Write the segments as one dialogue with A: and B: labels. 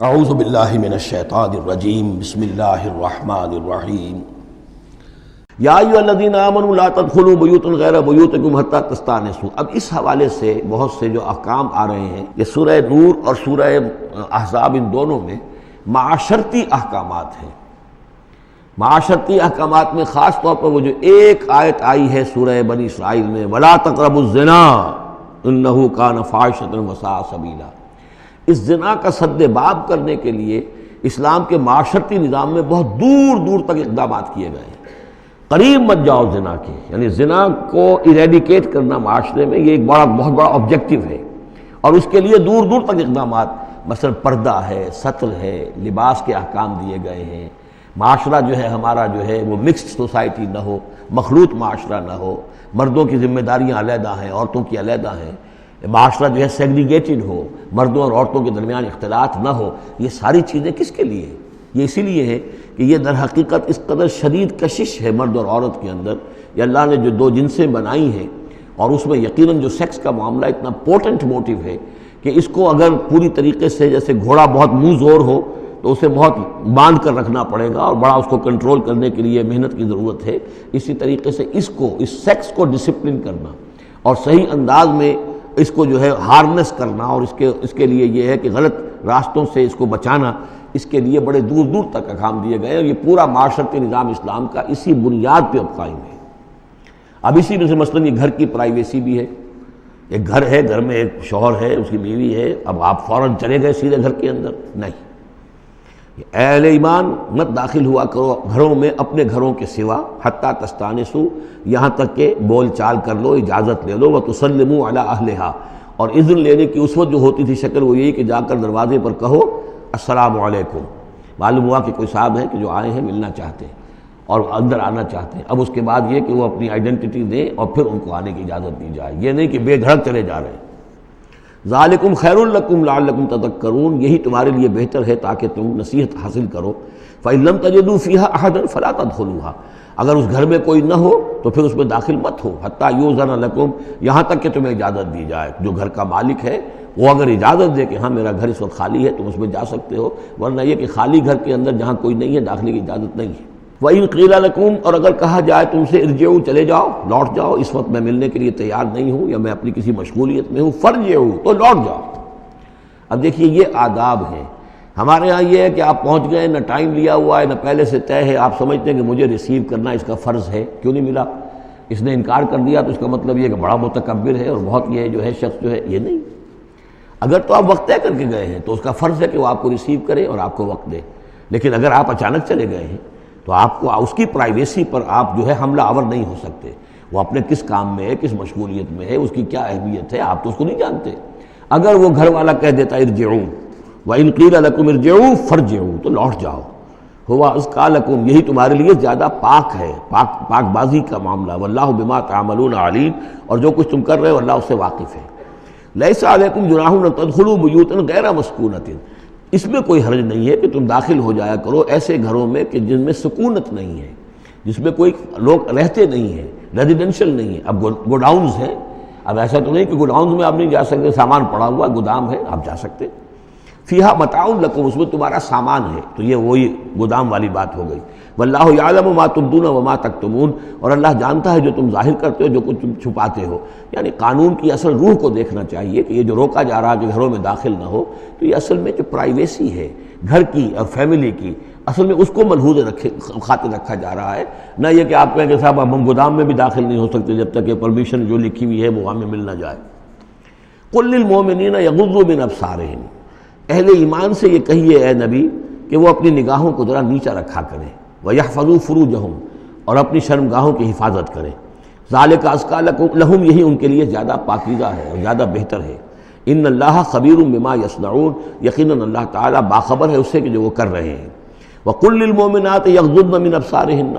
A: اعوذ باللہ من الشیطان الرجیم بسم اللہ الرحمن الرحیم یا ایھا الذین آمنوا لا تدخلوا بیوتا غیر بیوتکم حتی تستأنسوا۔ اب اس حوالے سے بہت سے جو احکام آ رہے ہیں، یہ سورہ نور اور سورہ احزاب ان دونوں میں معاشرتی احکامات ہیں۔ معاشرتی احکامات میں خاص طور پر وہ جو ایک آیت آئی ہے سورہ بنی اسرائیل میں، وَلَا تَقْرَبُوا الزِّنَا إِنَّهُ كَانَ فَاحِشَةً وَسَاءَ سَبِيلًا، اس زنا کا سد باب کرنے کے لیے اسلام کے معاشرتی نظام میں بہت دور دور تک اقدامات کیے گئے ہیں۔ قریب مت جاؤ زنا کے، یعنی زنا کو ایریڈیکیٹ کرنا معاشرے میں یہ ایک بہت بڑا آبجیکٹو ہے، اور اس کے لیے دور دور تک اقدامات، مثلا پردہ ہے، ستر ہے، لباس کے احکام دیے گئے ہیں۔ معاشرہ جو ہے ہمارا جو ہے وہ مکسڈ سوسائٹی نہ ہو، مخلوط معاشرہ نہ ہو، مردوں کی ذمہ داریاں علیحدہ ہیں، عورتوں کی علیحدہ ہیں، معاشرہ جو ہے سیگریگیٹڈ ہو، مردوں اور عورتوں کے درمیان اختلاط نہ ہو۔ یہ ساری چیزیں کس کے لیے ہیں؟ یہ اسی لیے ہے کہ یہ در حقیقت اس قدر شدید کشش ہے مرد اور عورت کے اندر، یہ اللہ نے جو دو جنسیں بنائی ہیں، اور اس میں یقیناً جو سیکس کا معاملہ اتنا پورٹنٹ موٹیو ہے کہ اس کو اگر پوری طریقے سے، جیسے گھوڑا بہت منہ زور ہو تو اسے بہت باندھ کر رکھنا پڑے گا اور بڑا اس کو کنٹرول کرنے کے لیے محنت کی ضرورت ہے، اسی طریقے سے اس سیکس کو ڈسپلن کرنا اور صحیح انداز میں اس کو جو ہے ہارنس کرنا، اور اس کے لیے یہ ہے کہ غلط راستوں سے اس کو بچانا، اس کے لیے بڑے دور دور تک احکام دیے گئے، اور یہ پورا معاشرتی نظام اسلام کا اسی بنیاد پہ اب قائم ہے۔ اب اسی میں سے مثلاً یہ گھر کی پرائیویسی بھی ہے۔ ایک گھر ہے، گھر میں ایک شوہر ہے، اس کی بیوی ہے، اب آپ فوراً چلے گئے سیدھے گھر کے اندر؟ نہیں، اے اہل ایمان مت داخل ہوا کرو گھروں میں اپنے گھروں کے سوا، حتیٰ تستانسوا، یہاں تک کہ بول چال کر لو، اجازت لے لو، وتسلموا علی اہلہا، اور اذن لینے کی اس وقت جو ہوتی تھی شکل وہ یہی کہ جا کر دروازے پر کہو السلام علیکم۔ معلوم ہوا کہ کوئی صاحب ہیں کہ جو آئے ہیں، ملنا چاہتے ہیں اور اندر آنا چاہتے ہیں۔ اب اس کے بعد یہ کہ وہ اپنی آئیڈینٹی دیں اور پھر ان کو آنے کی اجازت دی جائے، یہ نہیں کہ بے دھڑک چلے جا رہے ہیں۔ ذالکم خیر لکم لعلکم تذکرون، یہی تمہارے لیے بہتر ہے تاکہ تم نصیحت حاصل کرو۔ فإن لم تجدوا فیہا احدا فلا تدخلوها، اگر اس گھر میں کوئی نہ ہو تو پھر اس میں داخل مت ہو، حتیٰ یؤذن لکم، یہاں تک کہ تمہیں اجازت دی جائے۔ جو گھر کا مالک ہے وہ اگر اجازت دے کہ ہاں میرا گھر اس وقت خالی ہے، تم اس میں جا سکتے ہو، ورنہ یہ کہ خالی گھر کے اندر جہاں کوئی نہیں ہے داخلے کی اجازت نہیں ہے۔ وَإِن قِيلَ لَكُمْ، اور اگر کہا جائے تم سے ارجعوا، چلے جاؤ، لوٹ جاؤ، اس وقت میں ملنے کے لیے تیار نہیں ہوں یا میں اپنی کسی مشغولیت میں ہوں، فارجعوا، تو لوٹ جاؤ۔ اب دیکھیے یہ آداب ہیں۔ ہمارے ہاں یہ ہے کہ آپ پہنچ گئے، نہ ٹائم لیا ہوا ہے، نہ پہلے سے طے ہے، آپ سمجھتے ہیں کہ مجھے ریسیو کرنا اس کا فرض ہے، کیوں نہیں ملا؟ اس نے انکار کر دیا تو اس کا مطلب یہ کہ بڑا متکبر ہے اور بہت یہ جو ہے شخص جو ہے، یہ نہیں۔ اگر تو آپ وقت طے کر کے گئے ہیں تو اس کا فرض ہے کہ وہ آپ کو ریسیو کرے اور آپ کو وقت دے، لیکن اگر آپ اچانک چلے گئے ہیں تو آپ کو اس کی پرائیویسی پر آپ جو ہے حملہ آور نہیں ہو سکتے۔ وہ اپنے کس کام میں ہے، کس مشغولیت میں ہے، اس کی کیا اہمیت ہے، آپ تو اس کو نہیں جانتے۔ اگر وہ گھر والا کہہ دیتا ارجعوا، وَإِن قِيلَ لَكُمْ ارْجِعُوا فَارْجِعُوا، تو لوٹ جاؤ، هُوَ أَزْكَىٰ لَكُمْ، یہی تمہارے لیے زیادہ پاک ہے، پاک بازی کا معاملہ، وَاللَّهُ بِمَا تَعْمَلُونَ عَلِيمٌ، اور جو کچھ تم کر رہے ہو اللہ اس سے واقف ہے۔ لَيْسَ عَلَيْكُمْ جُنَاحٌ أَن تَدْخُلُوا بُيُوتًا غَيْرَ مَسْكُونَةٍ، اس میں کوئی حرج نہیں ہے کہ تم داخل ہو جایا کرو ایسے گھروں میں کہ جن میں سکونت نہیں ہے، جس میں کوئی لوگ رہتے نہیں ہیں، ریزیڈینشل نہیں ہے۔ اب گوڈاؤنز ہیں، اب ایسا تو نہیں کہ گوڈاؤنز میں آپ نہیں جا سکتے، سامان پڑا ہوا گودام ہے، آپ جا سکتے۔ فیہا متاع لکم، اس میں تمہارا سامان ہے، تو یہ وہی گودام والی بات ہو گئی۔ واللہ یعلم ما تبدون وما تکتمون، اور اللہ جانتا ہے جو تم ظاہر کرتے ہو، جو کچھ تم چھپاتے ہو۔ یعنی قانون کی اصل روح کو دیکھنا چاہیے کہ یہ جو روکا جا رہا کہ گھروں میں داخل نہ ہو، تو یہ اصل میں جو پرائیویسی ہے گھر کی اور فیملی کی، اصل میں اس کو ملحوظ خاطر رکھا جا رہا ہے، نہ یہ کہ آپ کہیں کہ صاحب اب ہم گودام میں بھی داخل نہیں ہو سکتے جب تک کہ پرمیشن جو لکھی ہوئی ہے وہ ہمیں مل نہ جائے۔ قل للمؤمنین یغضوا من ابصارہم، اہل ایمان سے یہ کہیے اے نبی کہ وہ اپنی نگاہوں کو ذرا نیچا رکھا کریں، وَيَحْفَظُوا فُرُوجَهُمْ، اور اپنی شرمگاہوں کی حفاظت کریں۔ ذَلِكَ أَزْكَىٰ لَهُمْ، یہی ان کے لیے زیادہ پاکیزہ ہے اور زیادہ بہتر ہے۔ إِنَّ اللَّهَ خَبِيرٌ بِمَا يَصْنَعُونَ، یقیناً اللہ تعالیٰ باخبر ہے اس سے کہ جو وہ کر رہے ہیں۔ وَقُلْ لِلْمُؤْمِنَاتِ يَغْضُضْنَ مِنْ أَبْصَارِهِنَّ،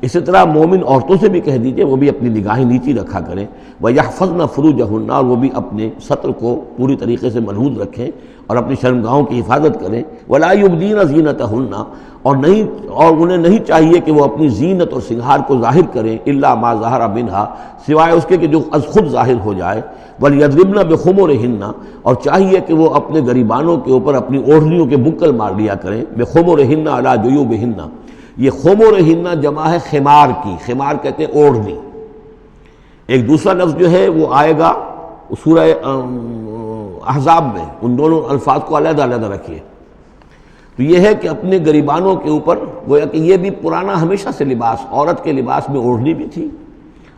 A: اسی طرح مومن عورتوں سے بھی کہہ دیجئے وہ بھی اپنی نگاہیں نیچی رکھا کریں، وَيَحْفَظْنَ فُرُوجَهُنَّ، اور وہ بھی اپنے سطر کو پوری طریقے سے ملحوظ رکھیں اور اپنی شرمگاہوں کی حفاظت کریں، وَلَا يُبْدِينَ زِينَتَهُنَّ، اور انہیں نہیں چاہیے کہ وہ اپنی زینت اور سنگھار کو ظاہر کریں، إِلَّا مَا ظَهَرَ مِنْهَا، سوائے اس کے کہ جو از خود ظاہر ہو جائے، وَلْيَضْرِبْنَ بِخُمُرِهِنَّ، اور چاہیے کہ وہ اپنے گریبانوں کے اوپر اپنی اوڑھنیوں کے بکل مار لیا کریں، بِخُمُرِهِنَّ عَلَى جُيُوبِهِنَّ، یہ خمرہن جمع ہے خمار کی، خمار کہتے ہیں اوڑھنی۔ ایک دوسرا لفظ جو ہے وہ آئے گا سورہ احزاب میں، ان دونوں الفاظ کو علیحدہ علیحدہ رکھیے۔ تو یہ ہے کہ اپنے گریبانوں کے اوپر، گویا کہ یہ بھی پرانا ہمیشہ سے لباس، عورت کے لباس میں اوڑھنی بھی تھی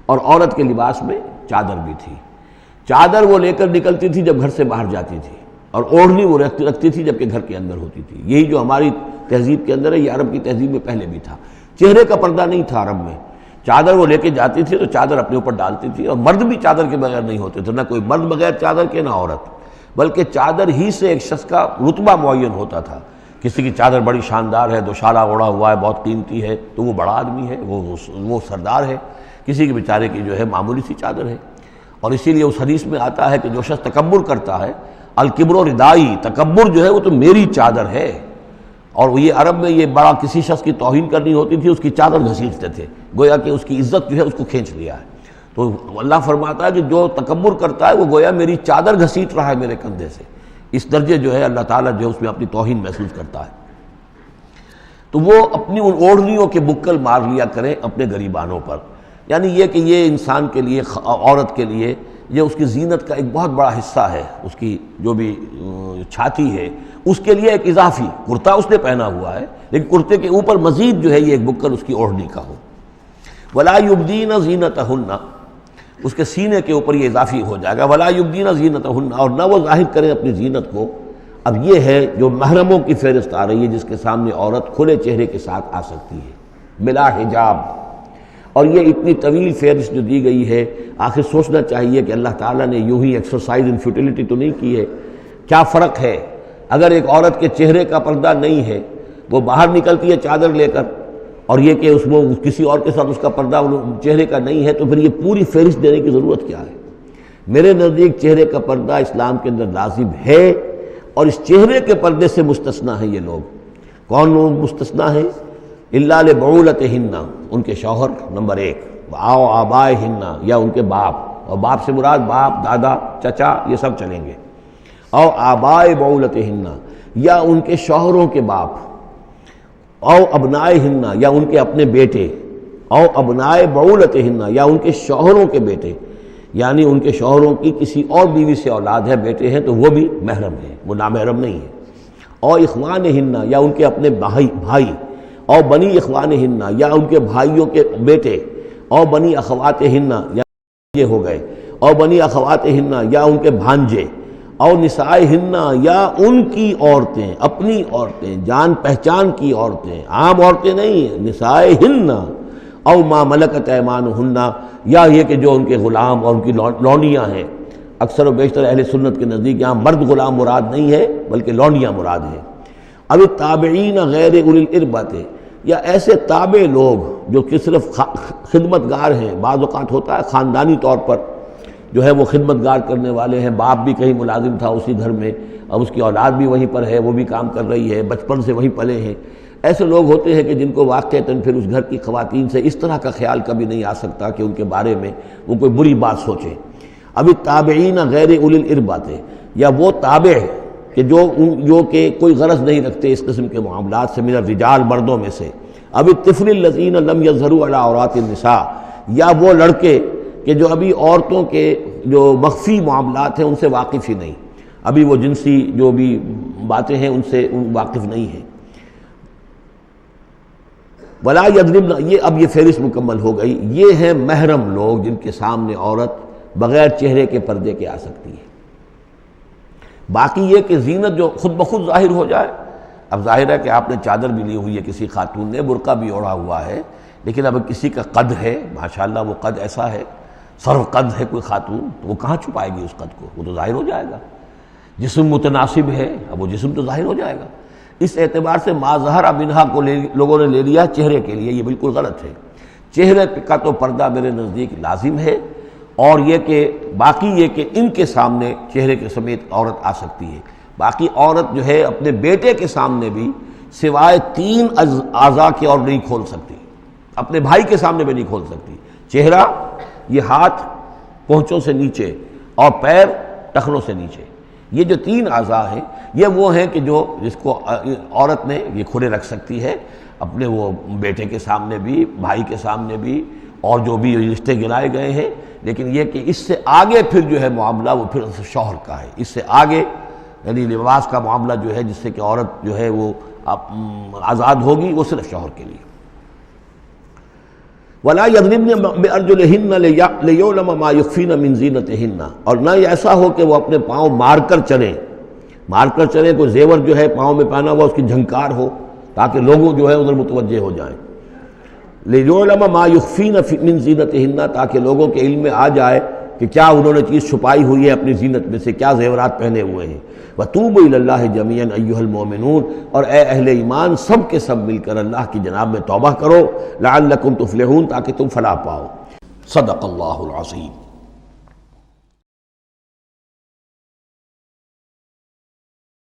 A: اور عورت کے لباس میں چادر بھی تھی۔ چادر وہ لے کر نکلتی تھی جب گھر سے باہر جاتی تھی، اور اوڑھنی وہ رکھتی تھی جبکہ گھر کے اندر ہوتی تھی۔ یہی جو ہماری تہذیب کے اندر ہے، یہ عرب کی تہذیب میں پہلے بھی تھا۔ چہرے کا پردہ نہیں تھا عرب میں، چادر وہ لے کے جاتی تھی تو چادر اپنے اوپر ڈالتی تھی، اور مرد بھی چادر کے بغیر نہیں ہوتے تھے، نہ کوئی مرد بغیر چادر کے نہ عورت، بلکہ چادر ہی سے ایک شخص کا رتبہ معین ہوتا تھا۔ کسی کی چادر بڑی شاندار ہے، دوشالہ اوڑھا ہوا ہے، بہت قیمتی ہے، تو وہ بڑا آدمی ہے، وہ سردار ہے۔ کسی کے بیچارے کی جو ہے معمولی سی چادر ہے۔ اور اسی لیے اس حدیث میں آتا ہے کہ جو شخص تکبر کرتا ہے، الکبر و ردائی، تکبر جو ہے وہ تو میری چادر ہے۔ اور یہ عرب میں یہ بڑا کسی شخص کی توہین کرنی ہوتی تھی، اس کی چادر گھسیٹتے تھے، گویا کہ اس کی عزت جو ہے اس کو کھینچ لیا ہے۔ تو اللہ فرماتا ہے کہ جو تکبر کرتا ہے وہ گویا میری چادر گھسیٹ رہا ہے میرے کندھے سے۔ اس درجے جو ہے اللہ تعالیٰ جو ہے اس میں اپنی توہین محسوس کرتا ہے۔ تو وہ اپنی ان اوڑھنیوں کے بکل مار لیا کریں اپنے گریبانوں پر، یعنی یہ کہ یہ انسان کے لیے، عورت کے لیے، یہ اس کی زینت کا ایک بہت بڑا حصہ ہے۔ اس کی جو بھی چھاتی ہے اس کے لیے ایک اضافی کرتا اس نے پہنا ہوا ہے، لیکن کرتے کے اوپر مزید جو ہے یہ ایک بکل اس کی اوڑھنی کا ہو۔ وَلَا يُبْدِينَ زِينَتَهُنَّ، اس کے سینے کے اوپر یہ اضافی ہو جائے گا، وَلَا يُبْدِينَ زِينَتَهُنَّ، اور نہ وہ ظاہر کریں اپنی زینت کو۔ اب یہ ہے جو محرموں کی فہرست آ رہی ہے، جس کے سامنے عورت کھلے چہرے کے ساتھ آ سکتی ہے بلا حجاب۔ اور یہ اتنی طویل فہرست جو دی گئی ہے، آخر سوچنا چاہیے کہ اللہ تعالیٰ نے یوں ہی ایکسرسائز ان فیوٹیلٹی تو نہیں کی ہے۔ کیا فرق ہے اگر ایک عورت کے چہرے کا پردہ نہیں ہے، وہ باہر نکلتی ہے چادر لے کر، اور یہ کہ اس میں کسی اور کے ساتھ اس کا پردہ چہرے کا نہیں ہے، تو پھر یہ پوری فہرست دینے کی ضرورت کیا ہے؟ میرے نزدیک چہرے کا پردہ اسلام کے اندر لازم ہے، اور اس چہرے کے پردے سے مستثنیٰ ہیں یہ لوگ۔ کون لوگ مستثنیٰ ہیں؟ الا لبعولتہن، ان کے شوہر نمبر ایک، او آبائہن، یا ان کے باپ، اور باپ سے مراد باپ، دادا، چچا، یہ سب چلیں گے۔ او آبائے بعولتہن، یا ان کے شوہروں کے باپ، او ابنائہن، یا ان کے اپنے بیٹے، او ابنائے بعولتہن، یا ان کے شوہروں کے بیٹے، یعنی ان کے شوہروں کی کسی اور بیوی سے اولاد ہے، بیٹے ہیں، تو وہ بھی محرم ہیں، وہ نامحرم نہیں ہے۔ او اخوانہن، یا ان کے اپنے بھائی، او بنی اخوانہن، یا ان کے بھائیوں کے بیٹے، او بنی اخواتہن، یا یہ ہو گئے، او بنی اخواتہن، یا ان کے بھانجے، او نسائہن، یا ان کی عورتیں، اپنی عورتیں، جان پہچان کی عورتیں، عام عورتیں نہیں، نسائہن، او ما ملکت ایمانہن، یا یہ کہ جو ان کے غلام اور ان کی لونڈیاں ہیں۔ اکثر و بیشتر اہل سنت کے نزدیک یہاں مرد غلام مراد نہیں ہے بلکہ لونڈیاں مراد ہیں۔ اب تابعین غیر اولی الاربۃ، یا ایسے تابع لوگ جو کہ صرف خدمت گار ہیں، بعض اوقات ہوتا ہے خاندانی طور پر جو ہے وہ خدمت گار کرنے والے ہیں، باپ بھی کہیں ملازم تھا اسی گھر میں، اب اس کی اولاد بھی وہیں پر ہے، وہ بھی کام کر رہی ہے، بچپن سے وہیں پلے ہیں۔ ایسے لوگ ہوتے ہیں کہ جن کو واقعتاً پھر اس گھر کی خواتین سے اس طرح کا خیال کبھی نہیں آ سکتا کہ ان کے بارے میں وہ کوئی بری بات سوچیں۔ اب تابعین غیر اولی الاربۃ، یا وہ تابع کہ جو کہ کوئی غرض نہیں رکھتے اس قسم کے معاملات سے، من الرجال، مردوں میں سے۔ اب الطفل الذین لم یظہروا علی عورات النساء، یا وہ لڑکے کہ جو ابھی عورتوں کے جو مخفی معاملات ہیں ان سے واقف ہی نہیں، ابھی وہ جنسی جو بھی باتیں ہیں ان سے واقف نہیں ہیں۔ ولا یضربن، یہ اب یہ فہرست مکمل ہو گئی۔ یہ ہیں محرم لوگ جن کے سامنے عورت بغیر چہرے کے پردے کے آ سکتی ہے۔ باقی یہ کہ زینت جو خود بخود ظاہر ہو جائے، اب ظاہر ہے کہ آپ نے چادر بھی لی ہوئی ہے، کسی خاتون نے برقع بھی اوڑھا ہوا ہے، لیکن اب کسی کا قد ہے، ماشاءاللہ وہ قد ایسا ہے، سرو قد ہے کوئی خاتون، تو وہ کہاں چھپائے گی اس قد کو؟ وہ تو ظاہر ہو جائے گا۔ جسم متناسب ہے، اب وہ جسم تو ظاہر ہو جائے گا۔ اس اعتبار سے ما ظہر منہا کو لوگوں نے لے لیا چہرے کے لیے، یہ بالکل غلط ہے۔ چہرے کا تو پردہ میرے نزدیک لازم ہے، اور یہ کہ باقی یہ کہ ان کے سامنے چہرے کے سمیت عورت آ سکتی ہے۔ باقی عورت جو ہے اپنے بیٹے کے سامنے بھی سوائے 3 اعضاء کے اور نہیں کھول سکتی، اپنے بھائی کے سامنے بھی نہیں کھول سکتی۔ چہرہ، یہ ہاتھ پونچھوں سے نیچے، اور پیر ٹخنوں سے نیچے، یہ جو 3 اعضاء ہیں یہ وہ ہیں کہ جو جس کو عورت نے یہ کھلے رکھ سکتی ہے، اپنے وہ بیٹے کے سامنے بھی، بھائی کے سامنے بھی، اور جو بھی رشتے گرائے گئے ہیں۔ لیکن یہ کہ اس سے آگے پھر جو ہے معاملہ وہ پھر شوہر کا ہے، اس سے آگے یعنی لباس کا معاملہ جو ہے جس سے کہ عورت جو ہے وہ آزاد ہوگی، وہ صرف شوہر کے لیے۔ وَلَا يَضْرِبْنَ بِأَرْجُلِهِنَّ لِيُعْلَمَ مَا يُخْفِينَ مِنْ زِينَتِهِنَّ، اور نہ یہ ایسا ہو کہ وہ اپنے پاؤں مار کر چلیں، کوئی زیور جو ہے پاؤں میں پہنا ہوا اس کی جھنکار ہو تاکہ لوگوں جو ہے ادھر متوجہ ہو جائیں۔ لِيُعْلَمَ مَا يُخْفِينَ مِنْ زِينَتِهِنَّ، تاکہ لوگوں کے علم میں آ جائے کہ کیا انہوں نے چیز چھپائی ہوئی ہے اپنی زینت میں سے، کیا زیورات پہنے ہوئے ہیں۔ وَتُوبُوا إِلَى اللَّهِ جَمِيعًا أَيُّهَا الْمُؤْمِنُونَ، اور اے اہل ایمان سب کے سب مل کر اللہ کی جناب میں توبہ کرو، لعلکم تفلحون، تاکہ تم فلاح پاؤ۔ صدق اللہ العظیم۔